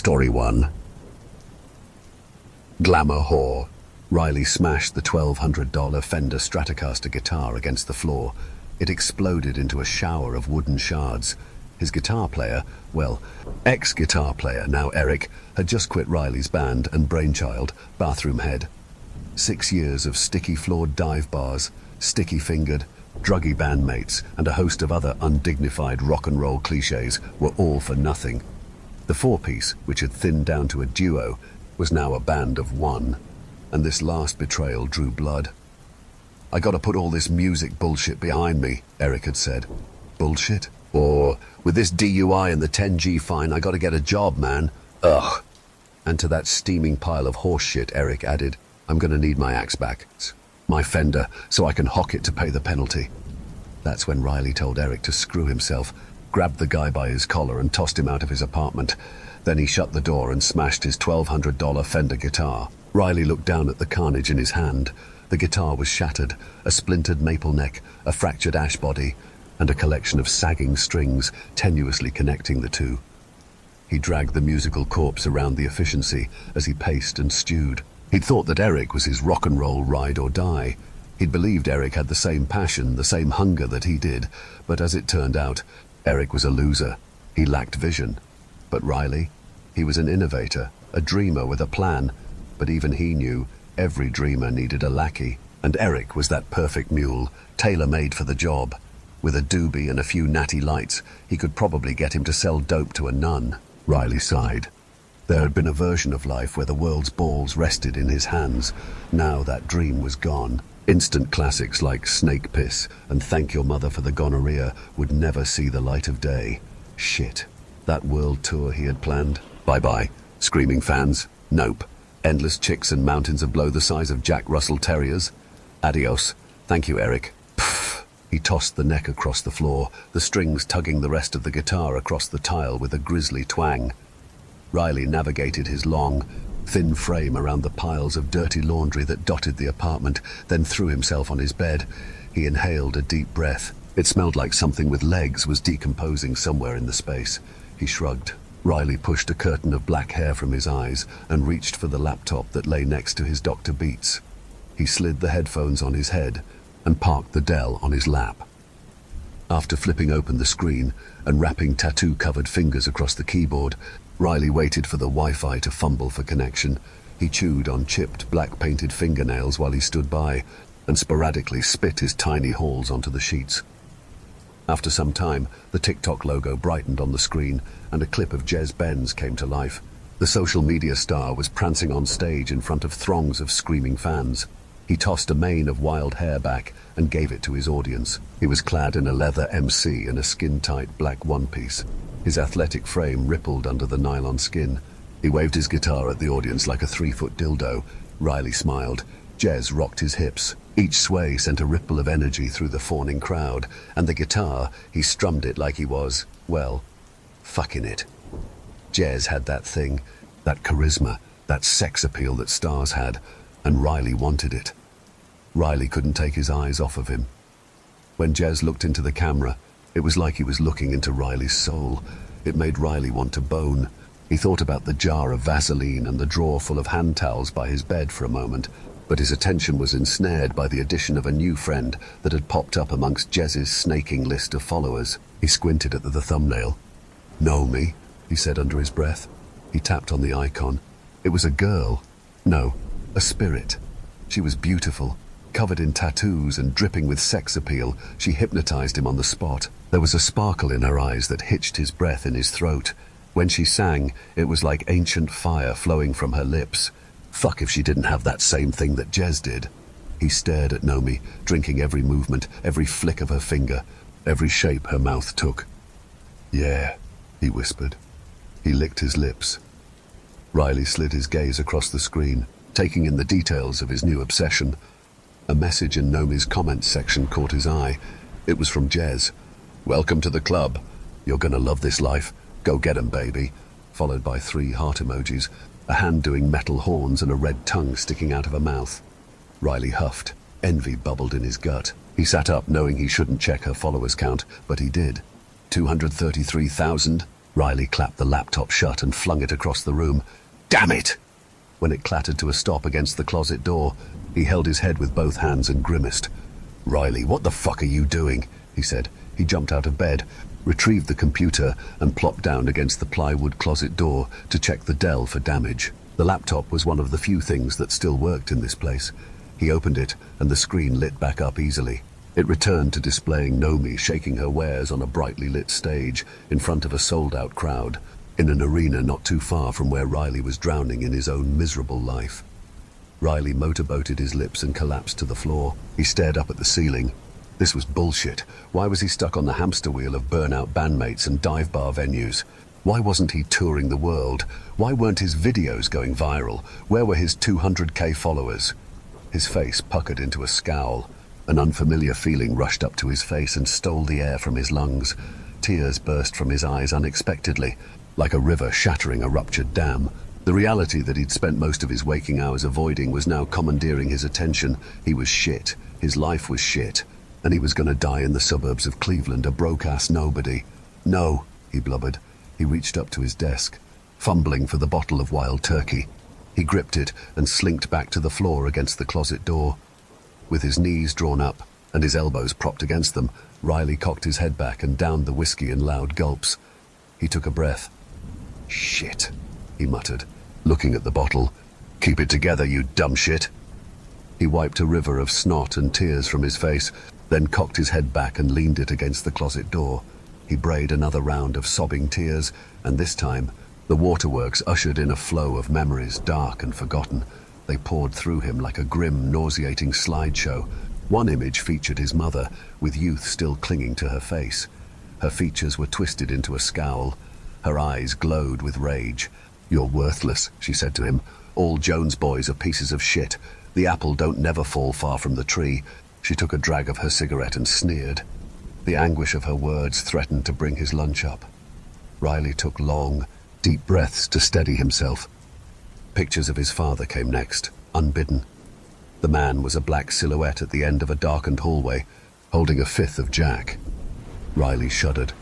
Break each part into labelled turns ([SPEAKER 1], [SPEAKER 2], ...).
[SPEAKER 1] Story 1. Glamour whore. Riley smashed the $1,200 Fender Stratocaster guitar against the floor. It exploded into a shower of wooden shards. His guitar player, well, ex-guitar player, now Eric, had just quit Riley's band and brainchild, Bathroom Head. 6 years of sticky-floored dive bars, sticky-fingered, druggy bandmates, and a host of other undignified rock and roll cliches were all for nothing. The four-piece, which had thinned down to a duo, was now a band of one, and this last betrayal drew blood. "I gotta put all this music bullshit behind me," Eric had said. Bullshit? Or, with this DUI and the 10G fine, I gotta get a job, man. Ugh. And to that steaming pile of horse shit, Eric added, "I'm gonna need my axe back. My Fender, so I can hock it to pay the penalty." That's when Riley told Eric to screw himself, grabbed the guy by his collar and tossed him out of his apartment. Then he shut the door and smashed his $1,200 Fender guitar. Riley looked down at the carnage in his hand. The guitar was shattered, a splintered maple neck, a fractured ash body, and a collection of sagging strings tenuously connecting the two. He dragged the musical corpse around the efficiency as he paced and stewed. He'd thought that Eric was his rock and roll ride or die. He'd believed Eric had the same passion, the same hunger that he did, but as it turned out, Eric was a loser. He lacked vision. But Riley? He was an innovator, a dreamer with a plan, but even he knew every dreamer needed a lackey, and Eric was that perfect mule, tailor-made for the job. With a doobie and a few natty lights, he could probably get him to sell dope to a nun. Riley sighed. There had been a version of life where the world's balls rested in his hands. Now that dream was gone. Instant classics like Snake Piss and Thank Your Mother for the Gonorrhea would never see the light of day. Shit. That world tour he had planned? Bye-bye. Screaming fans? Nope. Endless chicks and mountains of blow the size of Jack Russell Terriers? Adios. Thank you, Eric. Pfft. He tossed the neck across the floor, the strings tugging the rest of the guitar across the tile with a grisly twang. Riley navigated his long, thin frame around the piles of dirty laundry that dotted the apartment, then threw himself on his bed. He inhaled a deep breath. It smelled like something with legs was decomposing somewhere in the space. He shrugged. Riley pushed a curtain of black hair from his eyes and reached for the laptop that lay next to his Dr. Beats. He slid the headphones on his head and parked the Dell on his lap. After flipping open the screen and wrapping tattoo-covered fingers across the keyboard, Riley waited for the Wi-Fi to fumble for connection. He chewed on chipped, black-painted fingernails while he stood by and sporadically spit his tiny halls onto the sheets. After some time, the TikTok logo brightened on the screen and a clip of Jez Benz came to life. The social media star was prancing on stage in front of throngs of screaming fans. He tossed a mane of wild hair back and gave it to his audience. He was clad in a leather MC and a skin-tight black one-piece. His athletic frame rippled under the nylon skin. He waved his guitar at the audience like a 3-foot dildo. Riley smiled. Jez rocked his hips. Each sway sent a ripple of energy through the fawning crowd, and the guitar, he strummed it like he was, well, fucking it. Jez had that thing, that charisma, that sex appeal that stars had, and Riley wanted it. Riley couldn't take his eyes off of him. When Jez looked into the camera, it was like he was looking into Riley's soul. It made Riley want to bone. He thought about the jar of Vaseline and the drawer full of hand towels by his bed for a moment, but his attention was ensnared by the addition of a new friend that had popped up amongst Jez's snaking list of followers. He squinted at the thumbnail. "Know me?" he said under his breath. He tapped on the icon. It was a girl. No, a spirit. She was beautiful. Covered in tattoos and dripping with sex appeal, she hypnotized him on the spot. There was a sparkle in her eyes that hitched his breath in his throat. When she sang, it was like ancient fire flowing from her lips. Fuck if she didn't have that same thing that Jez did. He stared at Nomi, drinking every movement, every flick of her finger, every shape her mouth took. "Yeah," he whispered. He licked his lips. Riley slid his gaze across the screen, taking in the details of his new obsession. A message in Nomi's comments section caught his eye. It was from Jez. "Welcome to the club. You're gonna love this life. Go get 'em, baby." Followed by 3 heart emojis, a hand doing metal horns and a red tongue sticking out of a mouth. Riley huffed. Envy bubbled in his gut. He sat up knowing he shouldn't check her followers count, but he did. 233,000? Riley clapped the laptop shut and flung it across the room. Damn it! When it clattered to a stop against the closet door, he held his head with both hands and grimaced. Riley, what the fuck are you doing? He said. He jumped out of bed, retrieved the computer, and plopped down against the plywood closet door to check the Dell for damage. The laptop was one of the few things that still worked in this place. He opened it, and the screen lit back up easily. It returned to displaying Nomi shaking her wares on a brightly lit stage in front of a sold-out crowd, in an arena not too far from where Riley was drowning in his own miserable life. Riley motorboated his lips and collapsed to the floor. He stared up at the ceiling. This was bullshit. Why was he stuck on the hamster wheel of burnout bandmates and dive bar venues? Why wasn't he touring the world? Why weren't his videos going viral? Where were his 200k followers? His face puckered into a scowl. An unfamiliar feeling rushed up to his face and stole the air from his lungs. Tears burst from his eyes unexpectedly, like a river shattering a ruptured dam. The reality that he'd spent most of his waking hours avoiding was now commandeering his attention. He was shit. His life was shit. And he was going to die in the suburbs of Cleveland, a broke-ass nobody. No, he blubbered. He reached up to his desk, fumbling for the bottle of wild turkey. He gripped it and slinked back to the floor against the closet door. With his knees drawn up and his elbows propped against them, Riley cocked his head back and downed the whiskey in loud gulps. He took a breath. Shit, he muttered, looking at the bottle. Keep it together, you dumb shit. He wiped a river of snot and tears from his face, then cocked his head back and leaned it against the closet door. He brayed another round of sobbing tears, and this time, the waterworks ushered in a flow of memories, dark and forgotten. They poured through him like a grim, nauseating slideshow. One image featured his mother, with youth still clinging to her face. Her features were twisted into a scowl. Her eyes glowed with rage. You're worthless, she said to him. All Jones boys are pieces of shit. The apple don't never fall far from the tree. She took a drag of her cigarette and sneered. The anguish of her words threatened to bring his lunch up. Riley took long, deep breaths to steady himself. Pictures of his father came next, unbidden. The man was a black silhouette at the end of a darkened hallway, holding a fifth of Jack. Riley shuddered.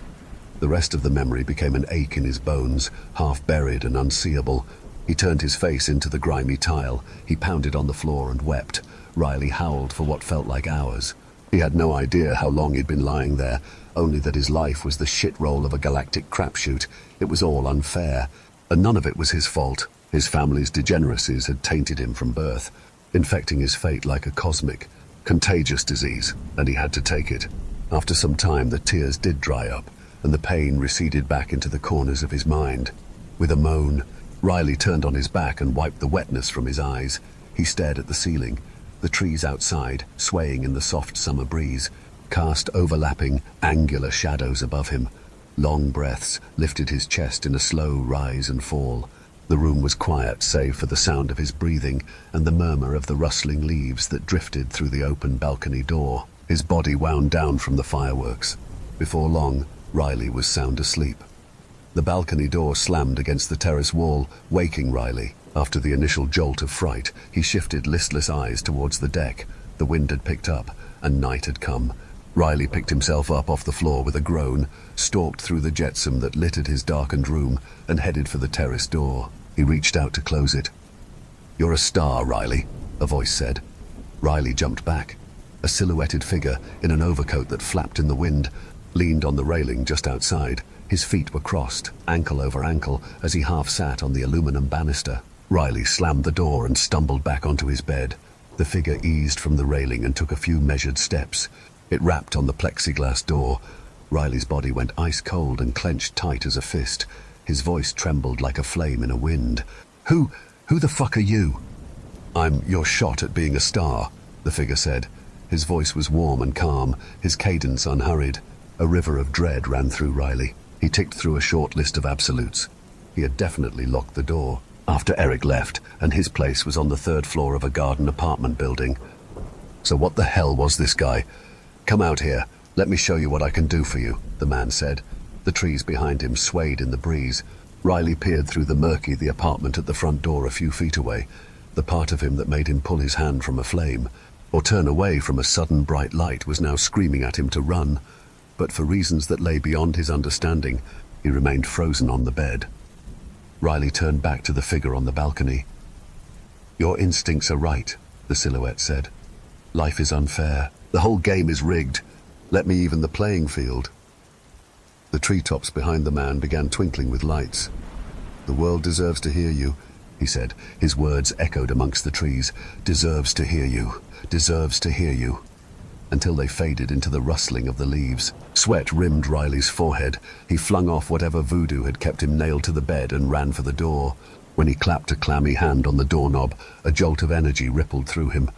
[SPEAKER 1] The rest of the memory became an ache in his bones, half buried and unseeable. He turned his face into the grimy tile. He pounded on the floor and wept. Riley howled for what felt like hours. He had no idea how long he'd been lying there, only that his life was the shit roll of a galactic crapshoot. It was all unfair, and none of it was his fault. His family's degeneracies had tainted him from birth, infecting his fate like a cosmic, contagious disease, and he had to take it. After some time, the tears did dry up, and the pain receded back into the corners of his mind. With a moan, Riley turned on his back and wiped the wetness from his eyes. He stared at the ceiling. The trees outside, swaying in the soft summer breeze, cast overlapping, angular shadows above him. Long breaths lifted his chest in a slow rise and fall. The room was quiet, save for the sound of his breathing and the murmur of the rustling leaves that drifted through the open balcony door. His body wound down from the fireworks. Before long, Riley was sound asleep. The balcony door slammed against the terrace wall, waking Riley. After the initial jolt of fright, he shifted listless eyes towards the deck. The wind had picked up, and night had come. Riley picked himself up off the floor with a groan, stalked through the jetsam that littered his darkened room, and headed for the terrace door. He reached out to close it. You're a star, Riley, a voice said. Riley jumped back. A silhouetted figure in an overcoat that flapped in the wind leaned on the railing just outside. His feet were crossed, ankle over ankle, as he half sat on the aluminum banister. Riley slammed the door and stumbled back onto his bed. The figure eased from the railing and took a few measured steps. It rapped on the plexiglass door. Riley's body went ice cold and clenched tight as a fist. His voice trembled like a flame in a wind. Who the fuck are you? I'm your shot at being a star, the figure said. His voice was warm and calm, his cadence unhurried. A river of dread ran through Riley. He ticked through a short list of absolutes. He had definitely locked the door after Eric left, and his place was on the third floor of a garden apartment building. So what the hell was this guy? Come out here. Let me show you what I can do for you, the man said. The trees behind him swayed in the breeze. Riley peered through the apartment at the front door a few feet away, the part of him that made him pull his hand from a flame, or turn away from a sudden bright light was now screaming at him to run. But for reasons that lay beyond his understanding, He remained frozen on the bed. Riley turned back to the figure on the balcony. "Your instincts are right," the silhouette said. "Life is unfair. The whole game is rigged. Let me even the playing field." The treetops behind the man began twinkling with lights. "The world deserves to hear you," he said. His words echoed amongst the trees. "Deserves to hear you. Deserves to hear you." Until they faded into the rustling of the leaves. Sweat rimmed Riley's forehead. He flung off whatever voodoo had kept him nailed to the bed and ran for the door. When he clapped a clammy hand on the doorknob, a jolt of energy rippled through him.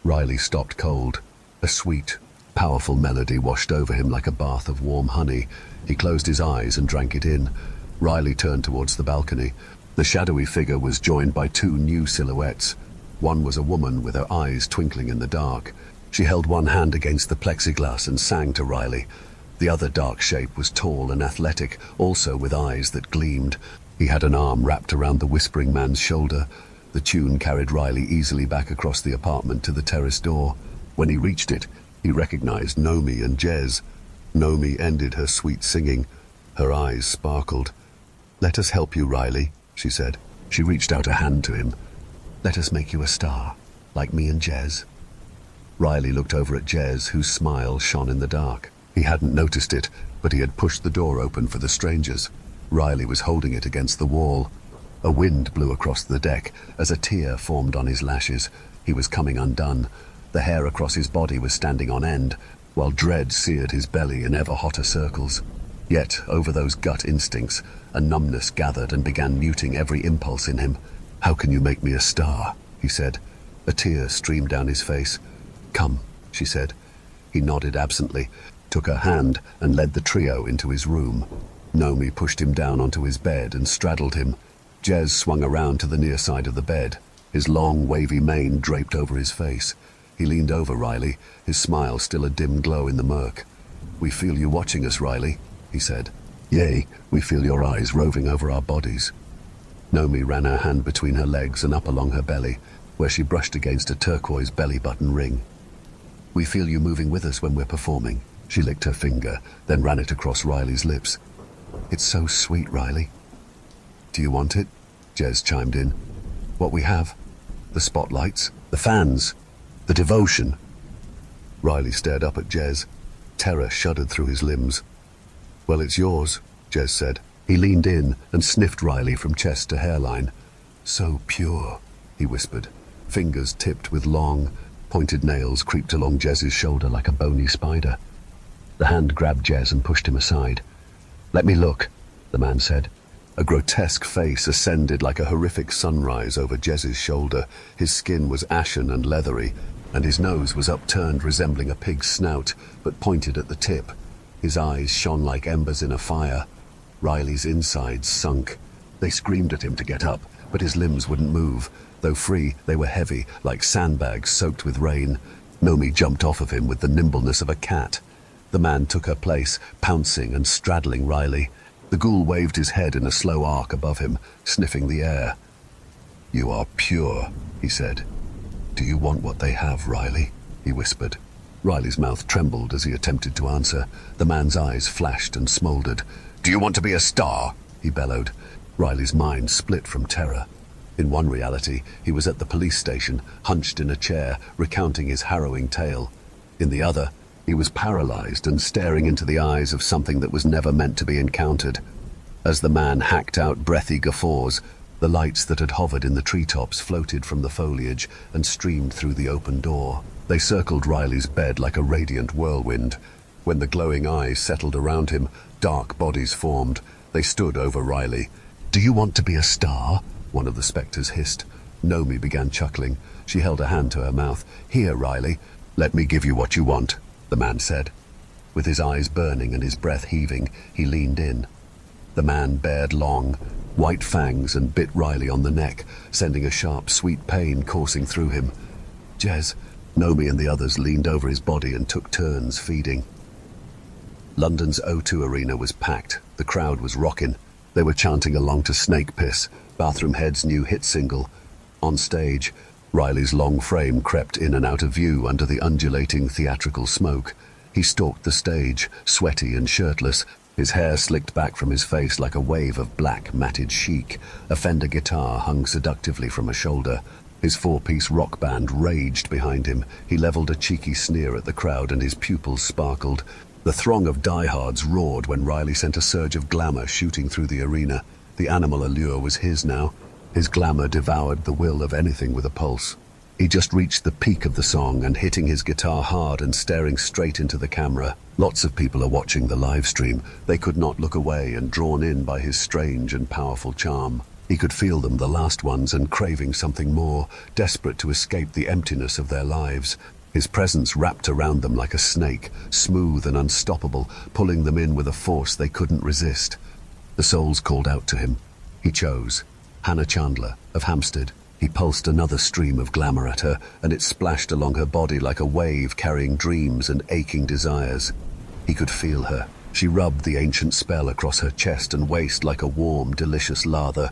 [SPEAKER 1] Riley stopped cold. A sweet, powerful melody washed over him like a bath of warm honey. He closed his eyes and drank it in. Riley turned towards the balcony. The shadowy figure was joined by two new silhouettes. One was a woman with her eyes twinkling in the dark. She held one hand against the plexiglass and sang to Riley. The other dark shape was tall and athletic, also with eyes that gleamed. He had an arm wrapped around the whispering man's shoulder. The tune carried Riley easily back across the apartment to the terrace door. When he reached it, he recognized Nomi and Jez. Nomi ended her sweet singing. Her eyes sparkled. "Let us help you, Riley," she said. She reached out a hand to him. "Let us make you a star, like me and Jez." Riley looked over at Jez, whose smile shone in the dark. He hadn't noticed it, but he had pushed the door open for the strangers. Riley was holding it against the wall. A wind blew across the deck as a tear formed on his lashes. He was coming undone. The hair across his body was standing on end, while dread seared his belly in ever hotter circles. Yet, over those gut instincts, a numbness gathered and began muting every impulse in him. "How can you make me a star?" he said. A tear streamed down his face. "Come," she said. He nodded absently, took her hand and led the trio into his room. Nomi pushed him down onto his bed and straddled him. Jez swung around to the near side of the bed, his long, wavy mane draped over his face. He leaned over Riley, his smile still a dim glow in the murk. "We feel you watching us, Riley," he said. "Yea, we feel your eyes roving over our bodies." Nomi ran her hand between her legs and up along her belly, where she brushed against a turquoise belly button ring. "We feel you moving with us when we're performing." She licked her finger, then ran it across Riley's lips. "It's so sweet, Riley." "Do you want it?" Jez chimed in. "What we have? The spotlights, the fans, the devotion." Riley stared up at Jez. Terror shuddered through his limbs. "Well, it's yours," Jez said. He leaned in and sniffed Riley from chest to hairline. "So pure," he whispered. Fingers tipped with long, pointed nails creeped along Jez's shoulder like a bony spider. The hand grabbed Jez and pushed him aside. "Let me look," the man said. A grotesque face ascended like a horrific sunrise over Jez's shoulder. His skin was ashen and leathery, and his nose was upturned, resembling a pig's snout, but pointed at the tip. His eyes shone like embers in a fire. Riley's insides sunk. They screamed at him to get up, but his limbs wouldn't move. Though free, they were heavy, like sandbags soaked with rain. Nomi jumped off of him with the nimbleness of a cat. The man took her place, pouncing and straddling Riley. The ghoul waved his head in a slow arc above him, sniffing the air. "You are pure," he said. "Do you want what they have, Riley?" he whispered. Riley's mouth trembled as he attempted to answer. The man's eyes flashed and smoldered. "Do you want to be a star?" he bellowed. Riley's mind split from terror. In one reality, he was at the police station, hunched in a chair, recounting his harrowing tale. In the other, he was paralyzed and staring into the eyes of something that was never meant to be encountered. As the man hacked out breathy guffaws, the lights that had hovered in the treetops floated from the foliage and streamed through the open door. They circled Riley's bed like a radiant whirlwind. When the glowing eyes settled around him, dark bodies formed. They stood over Riley. "Do you want to be a star?" one of the spectres hissed. Nomi began chuckling. She held a hand to her mouth. "Here, Riley, let me give you what you want," the man said. With his eyes burning and his breath heaving, he leaned in. The man bared long, white fangs and bit Riley on the neck, sending a sharp, sweet pain coursing through him. "Jez," Nomi and the others leaned over his body and took turns feeding. London's O2 Arena was packed. The crowd was rocking. They were chanting along to Snake Piss, Bathroom Head's new hit single. On stage, Riley's long frame crept in and out of view under the undulating theatrical smoke. He stalked the stage, sweaty and shirtless, His hair slicked back from his face like a wave of black, matted chic. A Fender guitar hung seductively from a shoulder. His four-piece rock band raged behind him. He leveled a cheeky sneer at the crowd and his pupils sparkled. The throng of diehards roared when Riley sent a surge of glamour shooting through the arena. The animal allure was his now. His glamour devoured the will of anything with a pulse. He just reached the peak of the song and hitting his guitar hard and staring straight into the camera. Lots of people are watching the live stream. They could not look away and drawn in by his strange and powerful charm. He could feel them, the last ones, and craving something more, desperate to escape the emptiness of their lives. His presence wrapped around them like a snake, smooth and unstoppable, pulling them in with a force they couldn't resist. The souls called out to him. He chose. Hannah Chandler, of Hampstead. He pulsed another stream of glamour at her, and it splashed along her body like a wave carrying dreams and aching desires. He could feel her. She rubbed the ancient spell across her chest and waist like a warm, delicious lather.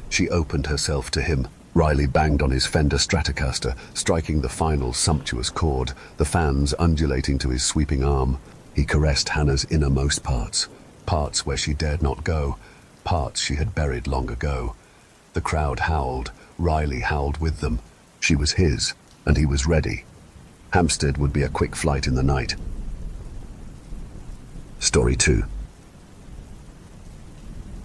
[SPEAKER 1] She opened herself to him. Riley banged on his Fender Stratocaster, striking the final sumptuous chord, the fans undulating to his sweeping arm. He caressed Hannah's innermost parts, parts where she dared not go, parts she had buried long ago. The crowd howled. Riley howled with them. She was his, and he was ready. Hampstead would be a quick flight in the night. Story 2.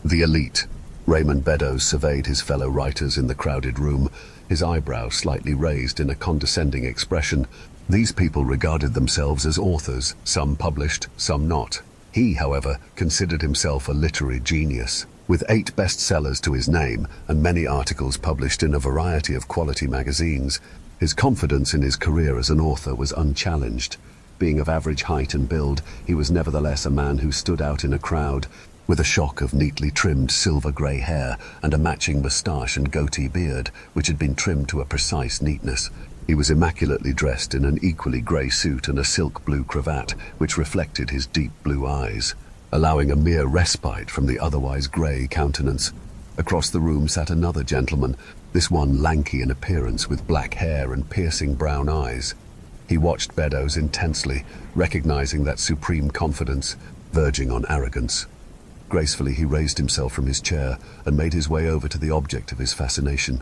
[SPEAKER 1] The Elite. Raymond Beddoes surveyed his fellow writers in the crowded room, his eyebrows slightly raised in a condescending expression. These people regarded themselves as authors, some published, some not. He, however, considered himself a literary genius. With 8 bestsellers to his name and many articles published in a variety of quality magazines, his confidence in his career as an author was unchallenged. Being of average height and build, he was nevertheless a man who stood out in a crowd, with a shock of neatly trimmed silver-grey hair and a matching moustache and goatee beard, which had been trimmed to a precise neatness. He was immaculately dressed in an equally grey suit and a silk blue cravat, which reflected his deep blue eyes, allowing a mere respite from the otherwise grey countenance. Across the room sat another gentleman, this one lanky in appearance with black hair and piercing brown eyes. He watched Beddoes intensely, recognizing that supreme confidence, verging on arrogance. Gracefully he raised himself from his chair and made his way over to the object of his fascination.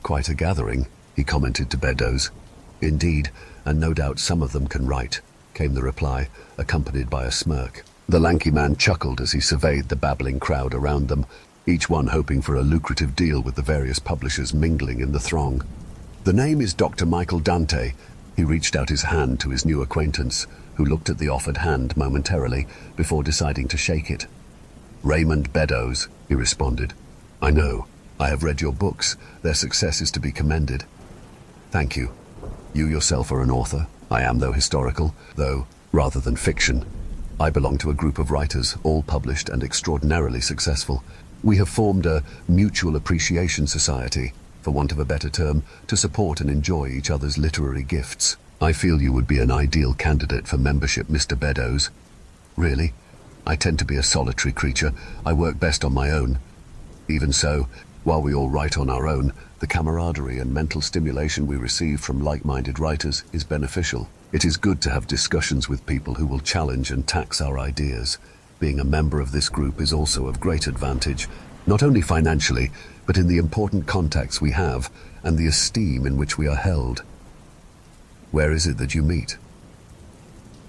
[SPEAKER 1] "Quite a gathering," he commented to Beddoes. "Indeed, and no doubt some of them can write," came the reply, accompanied by a smirk. The lanky man chuckled as he surveyed the babbling crowd around them, each one hoping for a lucrative deal with the various publishers mingling in the throng. "The name is Dr. Michael Dante." He reached out his hand to his new acquaintance, who looked at the offered hand momentarily before deciding to shake it. "Raymond Beddoes," he responded. "I know. I have read your books. Their success is to be commended." "Thank you. You yourself are an author. I am, though historical, though rather than fiction. I belong to a group of writers, all published and extraordinarily successful. We have formed a mutual appreciation society, for want of a better term, to support and enjoy each other's literary gifts. I feel you would be an ideal candidate for membership, Mr. Beddoes." "Really? I tend to be a solitary creature. I work best on my own." "Even so, while we all write on our own, the camaraderie and mental stimulation we receive from like-minded writers is beneficial. It is good to have discussions with people who will challenge and tax our ideas. Being a member of this group is also of great advantage, not only financially, but in the important contacts we have and the esteem in which we are held." "Where is it that you meet?"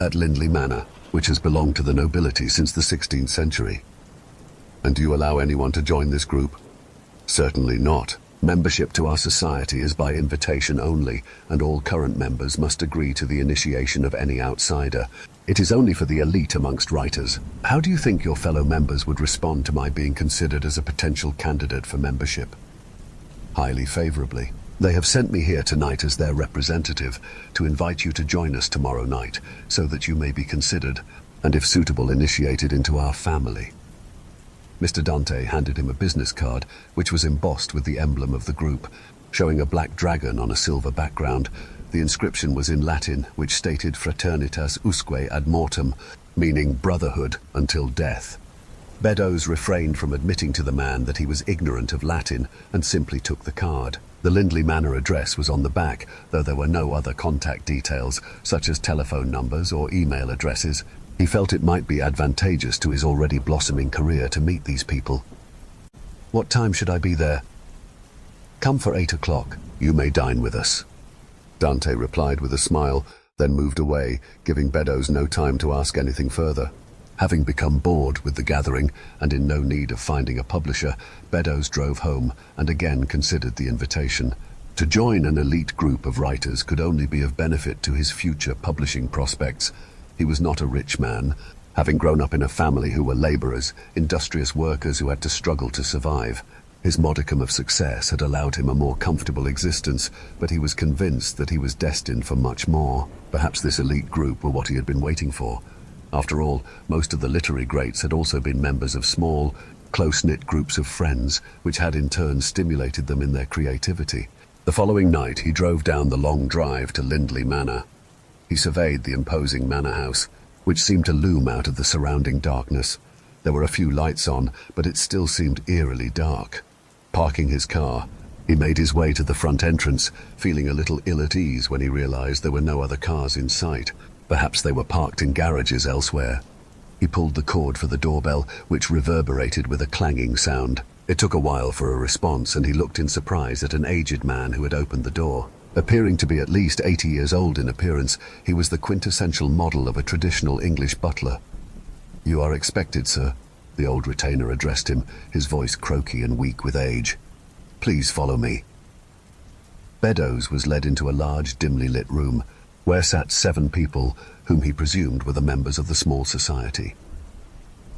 [SPEAKER 1] "At Lindley Manor, which has belonged to the nobility since the 16th century." "And do you allow anyone to join this group?" "Certainly not. Membership to our society is by invitation only, and all current members must agree to the initiation of any outsider. It is only for the elite amongst writers. How do you think your fellow members would respond to my being considered as a potential candidate for membership?" "Highly favorably. They have sent me here tonight as their representative to invite you to join us tomorrow night, so that you may be considered, and if suitable, initiated into our family." Mr. Dante handed him a business card, which was embossed with the emblem of the group, showing a black dragon on a silver background. The inscription was in Latin, which stated Fraternitas usque ad mortem, meaning brotherhood until death. Beddoes refrained from admitting to the man that he was ignorant of Latin and simply took the card. The Lindley Manor address was on the back, though there were no other contact details, such as telephone numbers or email addresses. He felt it might be advantageous to his already blossoming career to meet these people. "What time should I be there?" "Come for 8 o'clock. You may dine with us." Dante replied with a smile, then moved away, giving Beddoes no time to ask anything further. Having become bored with the gathering and in no need of finding a publisher, Beddoes drove home and again considered the invitation. To join an elite group of writers could only be of benefit to his future publishing prospects. He was not a rich man, having grown up in a family who were labourers, industrious workers who had to struggle to survive. His modicum of success had allowed him a more comfortable existence, but he was convinced that he was destined for much more. Perhaps this elite group were what he had been waiting for. After all, most of the literary greats had also been members of small, close-knit groups of friends, which had in turn stimulated them in their creativity. The following night he drove down the long drive to Lindley Manor. He surveyed the imposing manor house, which seemed to loom out of the surrounding darkness. There were a few lights on, but it still seemed eerily dark. Parking his car, he made his way to the front entrance, feeling a little ill at ease when he realized there were no other cars in sight. Perhaps they were parked in garages elsewhere. He pulled the cord for the doorbell, which reverberated with a clanging sound. It took a while for a response, and he looked in surprise at an aged man who had opened the door. Appearing to be at least 80 years old in appearance, he was the quintessential model of a traditional English butler. "You are expected, sir," the old retainer addressed him, his voice croaky and weak with age. "Please follow me." Beddoes was led into a large, dimly lit room, where sat 7 people, whom he presumed were the members of the small society.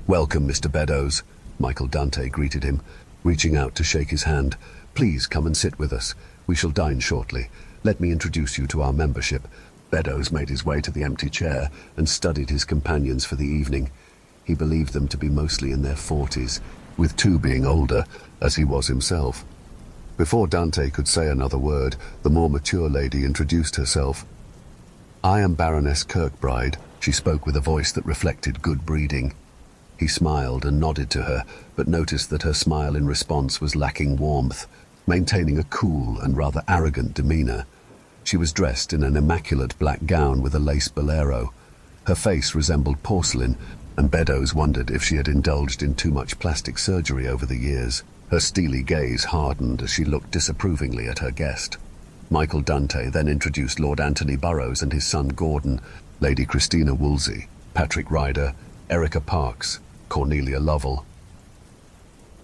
[SPEAKER 1] "Welcome, Mr. Beddoes," Michael Dante greeted him, reaching out to shake his hand. "Please come and sit with us. We shall dine shortly. Let me introduce you to our membership." Beddoes made his way to the empty chair and studied his companions for the evening. He believed them to be mostly in their 40s, with 2 being older, as he was himself. Before Dante could say another word, the more mature lady introduced herself. "I am Baroness Kirkbride," she spoke with a voice that reflected good breeding. He smiled and nodded to her, but noticed that her smile in response was lacking warmth, maintaining a cool and rather arrogant demeanour. She was dressed in an immaculate black gown with a lace bolero. Her face resembled porcelain, and Beddoes wondered if she had indulged in too much plastic surgery over the years. Her steely gaze hardened as she looked disapprovingly at her guest. Michael Dante then introduced Lord Anthony Burroughs and his son Gordon, Lady Christina Woolsey, Patrick Ryder, Erica Parks, Cornelia Lovell.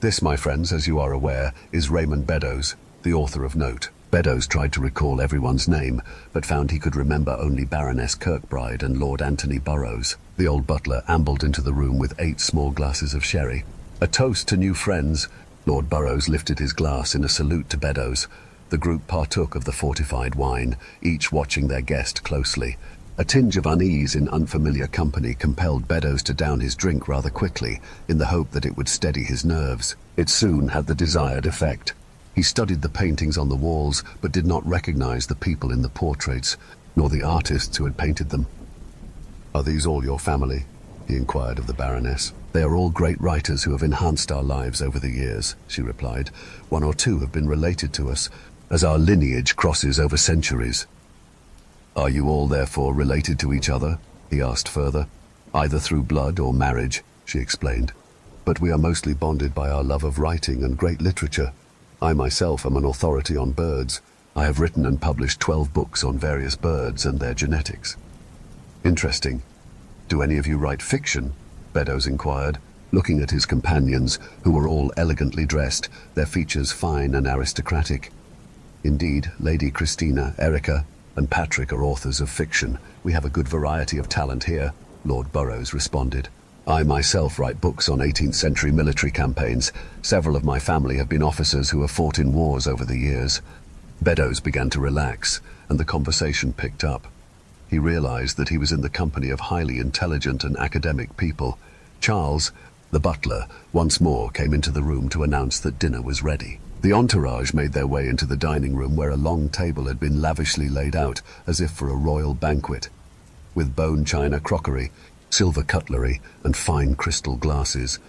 [SPEAKER 1] "This, my friends, as you are aware, is Raymond Beddoes, the author of note." Beddoes tried to recall everyone's name, but found he could remember only Baroness Kirkbride and Lord Anthony Burroughs. The old butler ambled into the room with 8 small glasses of sherry. "A toast to new friends." Lord Burroughs lifted his glass in a salute to Beddoes. The group partook of the fortified wine, each watching their guest closely. A tinge of unease in unfamiliar company compelled Beddoes to down his drink rather quickly, in the hope that it would steady his nerves. It soon had the desired effect. He studied the paintings on the walls, but did not recognize the people in the portraits, nor the artists who had painted them. "Are these all your family?" he inquired of the Baroness. "They are all great writers who have enhanced our lives over the years," she replied. "1 or 2 have been related to us, as our lineage crosses over centuries." "Are you all therefore related to each other?" he asked further. "Either through blood or marriage," she explained. "But we are mostly bonded by our love of writing and great literature. I myself am an authority on birds. I have written and published 12 books on various birds and their genetics." "Interesting. Do any of you write fiction?" Beddoes inquired, looking at his companions, who were all elegantly dressed, their features fine and aristocratic. "Indeed, Lady Christina, Erica, and Patrick are authors of fiction. We have a good variety of talent here," Lord Burroughs responded. "I myself write books on 18th century military campaigns. Several of my family have been officers who have fought in wars over the years." Beddoes began to relax, and the conversation picked up. He realized that he was in the company of highly intelligent and academic people. Charles, the butler, once more came into the room to announce that dinner was ready. The entourage made their way into the dining room, where a long table had been lavishly laid out as if for a royal banquet. With bone china crockery, silver cutlery, and fine crystal glasses,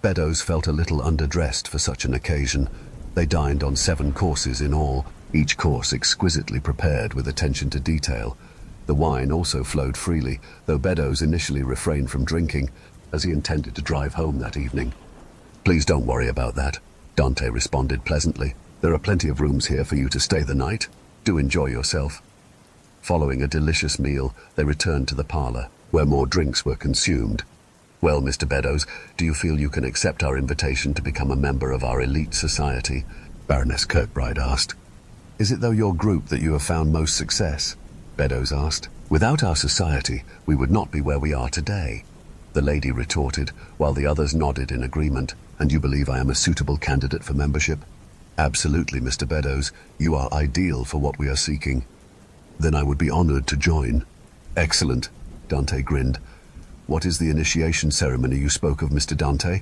[SPEAKER 1] Beddoes felt a little underdressed for such an occasion. They dined on 7 courses in all, each course exquisitely prepared with attention to detail. The wine also flowed freely, though Beddoes initially refrained from drinking, as he intended to drive home that evening. "Please don't worry about that," Dante responded pleasantly. "There are plenty of rooms here for you to stay the night. Do enjoy yourself." Following a delicious meal, they returned to the parlour, where more drinks were consumed. "Well, Mr. Beddoes, do you feel you can accept our invitation to become a member of our elite society?" Baroness Kirkbride asked. "Is it though your group that you have found most success?" Beddoes asked. "Without our society, we would not be where we are today," the lady retorted, while the others nodded in agreement. "And you believe I am a suitable candidate for membership?" "Absolutely, Mr. Beddoes. You are ideal for what we are seeking." "Then I would be honored to join." "Excellent," Dante grinned. "What is the initiation ceremony you spoke of, Mr. Dante?"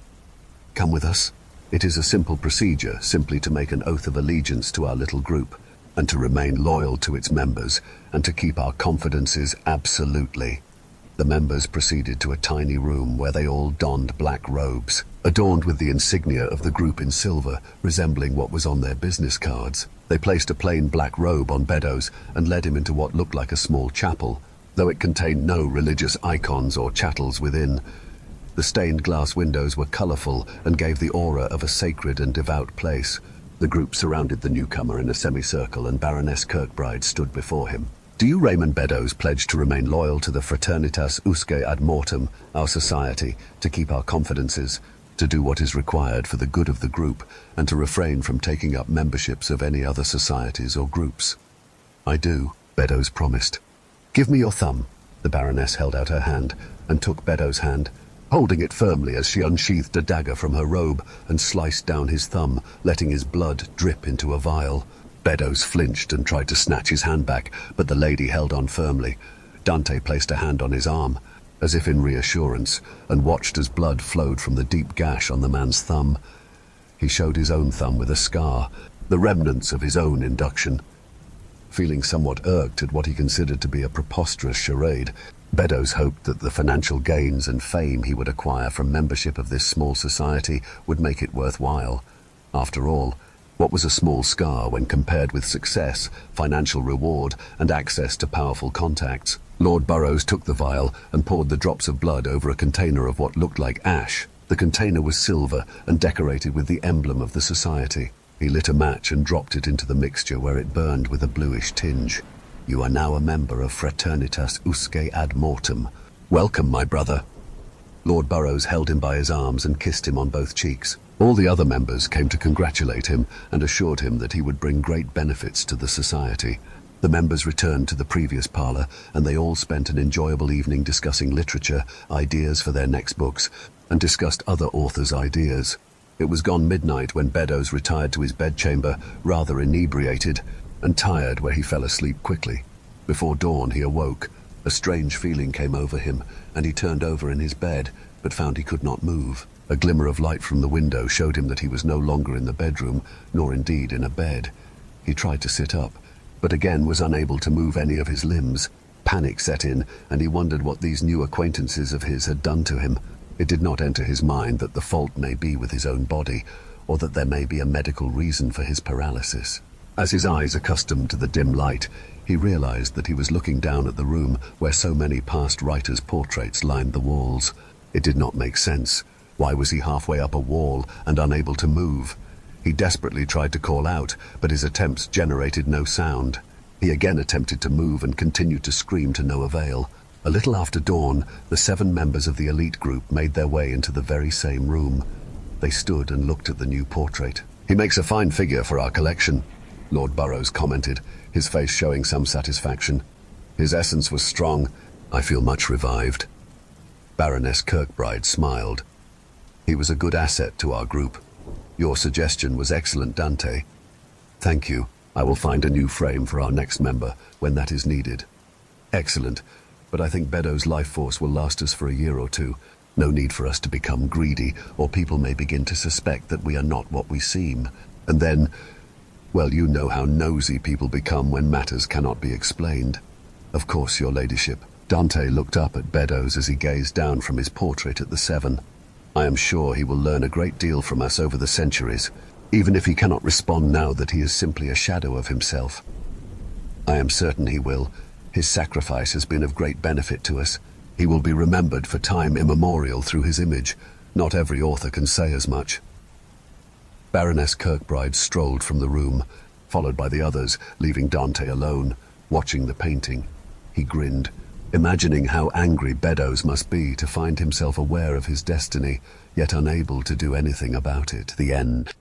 [SPEAKER 1] "Come with us. It is a simple procedure, simply to make an oath of allegiance to our little group, and to remain loyal to its members, and to keep our confidences absolutely." The members proceeded to a tiny room where they all donned black robes, adorned with the insignia of the group in silver, resembling what was on their business cards. They placed a plain black robe on Beddoes and led him into what looked like a small chapel, though it contained no religious icons or chattels within. The stained glass windows were colourful and gave the aura of a sacred and devout place. The group surrounded the newcomer in a semicircle, and Baroness Kirkbride stood before him. "Do you, Raymond Beddoes, pledge to remain loyal to the Fraternitas Usque ad Mortem, our society, to keep our confidences, to do what is required for the good of the group, and to refrain from taking up memberships of any other societies or groups?" "I do," Beddoes promised. "Give me your thumb." The Baroness held out her hand and took Beddoes' hand, holding it firmly as she unsheathed a dagger from her robe and sliced down his thumb, letting his blood drip into a vial. Beddoes flinched and tried to snatch his hand back, but the lady held on firmly. Dante placed a hand on his arm, as if in reassurance, and watched as blood flowed from the deep gash on the man's thumb. He showed his own thumb with a scar, the remnants of his own induction. Feeling somewhat irked at what he considered to be a preposterous charade, Beddoes hoped that the financial gains and fame he would acquire from membership of this small society would make it worthwhile. After all, what was a small scar when compared with success, financial reward, and access to powerful contacts? Lord Burrows took the vial and poured the drops of blood over a container of what looked like ash. The container was silver and decorated with the emblem of the society. He lit a match and dropped it into the mixture, where it burned with a bluish tinge. "You are now a member of Fraternitas Usque ad Mortem. Welcome, my brother." Lord Burrows held him by his arms and kissed him on both cheeks. All the other members came to congratulate him and assured him that he would bring great benefits to the society. The members returned to the previous parlour, and they all spent an enjoyable evening discussing literature, ideas for their next books, and discussed other authors' ideas. It was gone midnight when Beddoes retired to his bedchamber, rather inebriated and tired, where he fell asleep quickly. Before dawn he awoke. A strange feeling came over him, and he turned over in his bed, but found he could not move. A glimmer of light from the window showed him that he was no longer in the bedroom, nor indeed in a bed. He tried to sit up, but again was unable to move any of his limbs. Panic set in, and he wondered what these new acquaintances of his had done to him. It did not enter his mind that the fault may be with his own body, or that there may be a medical reason for his paralysis. As his eyes accustomed to the dim light, he realized that he was looking down at the room where so many past writers' portraits lined the walls. It did not make sense. Why was he halfway up a wall and unable to move? He desperately tried to call out, but his attempts generated no sound. He again attempted to move and continued to scream to no avail. A little after dawn, the 7 members of the elite group made their way into the very same room. They stood and looked at the new portrait. "He makes a fine figure for our collection," Lord Burrows commented, his face showing some satisfaction. "His essence was strong. I feel much revived." Baroness Kirkbride smiled. "He was a good asset to our group. Your suggestion was excellent, Dante." "Thank you. I will find a new frame for our next member when that is needed." "Excellent. But I think Beddoes' life force will last us for a year or two. No need for us to become greedy, or people may begin to suspect that we are not what we seem. And then, well, you know how nosy people become when matters cannot be explained." "Of course, your ladyship." Dante looked up at Beddoes as he gazed down from his portrait at the 7. "I am sure he will learn a great deal from us over the centuries, even if he cannot respond now that he is simply a shadow of himself." "I am certain he will. His sacrifice has been of great benefit to us. He will be remembered for time immemorial through his image. Not every author can say as much. Baroness Kirkbride strolled from the room, followed by the others, leaving Dante alone, watching the painting. He grinned, imagining how angry Beddoes must be to find himself aware of his destiny, yet unable to do anything about it. The end.